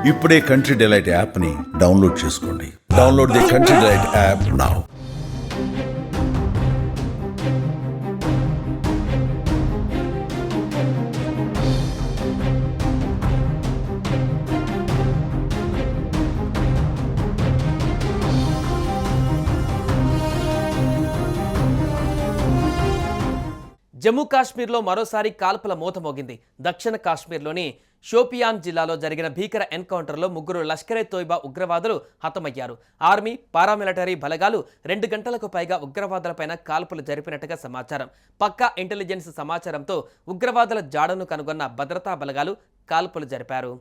ఇప్పుడే country delight యాప్ని download చేసుకోండి. Download the country delight app now. Jammu కాశ్మీర్లో మరోసారి కాల్పుల మోత మోగింది. దక్షిణ కాశ్మీర్లోని షోపియాన్ జిల్లాలో జరిగిన భీకర ఎన్కౌంటర్లో 3 లష్కరే తోయిబా ఉగ్రవాదులు హతమయ్యారు. ఆర్మీ, పారామిలిటరీ బలగాలు 2 గంటలకు పైగా ఉగ్రవాదులపైన కాల్పులు జరిపినట్టుగా సమాచారం. పక్కా ఇంటెలిజెన్స్ సమాచారంతో ఉగ్రవాదుల జాడను కనుగొన్న భద్రతా బలగాలు కాల్పులు జరిపారు.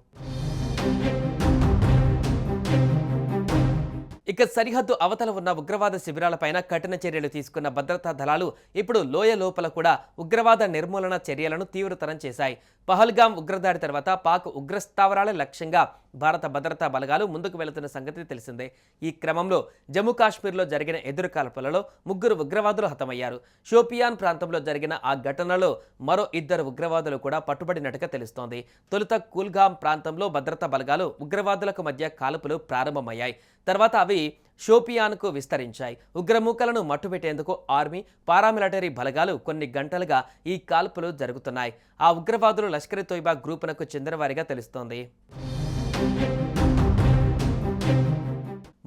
ఇక సరిహద్దు అవతల ఉన్న ఉగ్రవాద శిబిరాలపైన కఠిన చర్యలు తీసుకున్న భద్రతా దళాలు ఇప్పుడు లోయ లోపల కూడా ఉగ్రవాద నిర్మూలన చర్యలను తీవ్రతరం చేశాయి. పహల్గాం ఉగ్రదాడి తర్వాత పాక్ ఉగ్రస్థావరాల లక్ష్యంగా భారత భద్రతా బలగాలు ముందుకు వెళుతున్న సంగతి తెలిసిందే. ఈ క్రమంలో జమ్మూ కాశ్మీర్లో జరిగిన ఎదురుకాల్పులలో 3 ఉగ్రవాదులు హతమయ్యారు. షోపియాన్ ప్రాంతంలో జరిగిన ఆ ఘటనలో మరో 2 ఉగ్రవాదులు కూడా పట్టుబడినట్టుగా తెలుస్తోంది. తొలుత కుల్గాం ప్రాంతంలో భద్రతా బలగాలు ఉగ్రవాదులకు మధ్య కాల్పులు ప్రారంభమయ్యాయి. తర్వాత అవి షోపియాన్కు విస్తరించాయి. ఉగ్రమూకలను మట్టుపెట్టేందుకు ఆర్మీ, పారామిలిటరీ బలగాలు కొన్ని గంటలుగా ఈ కాల్పులు జరుగుతున్నాయి. ఆ ఉగ్రవాదులు లష్కరే తోయిబా గ్రూపునకు చెందినవారిగా తెలుస్తోంది.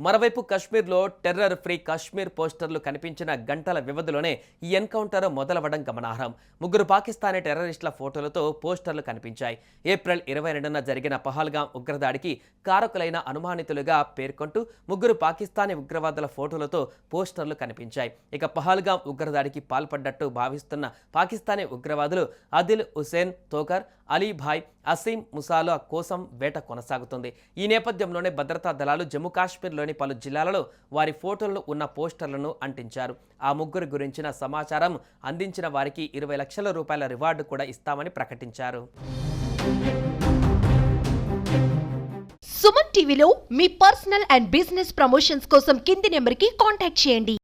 మరోవైపు కశ్మీర్లో టెర్రర్ ఫ్రీ కశ్మీర్ పోస్టర్లు కనిపించిన గంటల వ్యవధిలోనే ఈ ఎన్కౌంటర్ మొదలవడం గమనార్హం. 3 పాకిస్తానీ టెర్రరిస్టుల ఫోటోలతో పోస్టర్లు కనిపించాయి. ఏప్రిల్ 22న జరిగిన పహల్గాం ఉగ్రదాడికి కారకులైన అనుమానితులుగా పేర్కొంటూ 3 పాకిస్తానీ ఉగ్రవాదుల ఫోటోలతో పోస్టర్లు కనిపించాయి. ఇక పహల్గాం ఉగ్రదాడికి పాల్పడ్డట్టు భావిస్తున్న పాకిస్తానీ ఉగ్రవాదులు ఆదిల్ హుసేన్ తోకర్, అలీభాయ్, అసీం ముసాల కోసం వేట కొనసాగుతుంది. ఈ నేపథ్యంలోనే భద్రతా దళాలు జమ్మూ కాశ్మీర్లోని పలు జిల్లాలలో వారి ఫోటోలు ఉన్న పోస్టర్లను అంటించారు. ఆ 3 గురించిన సమాచారం అందించిన వారికి 20 లక్షల రూపాయల రివార్డు కూడా ఇస్తామని ప్రకటించారు. సుమన్ టీవీలో మీ పర్సనల్ అండ్ బిజినెస్ ప్రమోషన్స్ కోసం కింది నెంబర్కి కాంటాక్ట్ చేయండి.